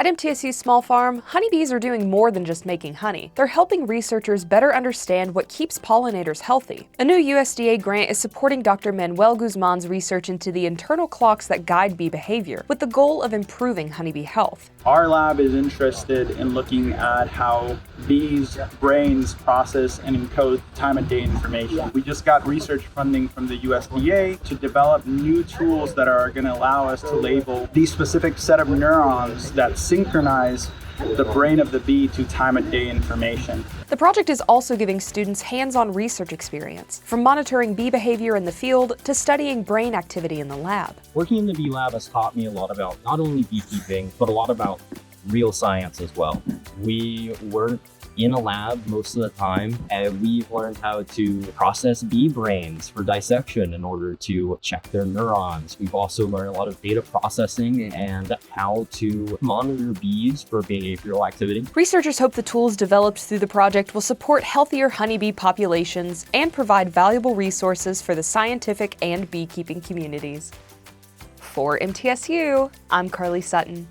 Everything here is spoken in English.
At MTSU's small farm, honeybees are doing more than just making honey. They're helping researchers better understand what keeps pollinators healthy. A new USDA grant is supporting Dr. Manuel Guzman's research into the internal clocks that guide bee behavior, with the goal of improving honeybee health. Our lab is interested in looking at how bees' brains process and encode time of day information. We just got research funding from the USDA to develop new tools that are going to allow us to label these specific set of neurons that synchronize the brain of the bee to time of day information. The project is also giving students hands-on research experience, from monitoring bee behavior in the field to studying brain activity in the lab. Working in the bee lab has taught me a lot about not only beekeeping, but a lot about real science as well. We weren't in a lab most of the time, and we've learned how to process bee brains for dissection in order to check their neurons. We've also learned a lot of data processing and how to monitor bees for behavioral activity. Researchers hope the tools developed through the project will support healthier honeybee populations and provide valuable resources for the scientific and beekeeping communities. For MTSU, I'm Carly Sutton.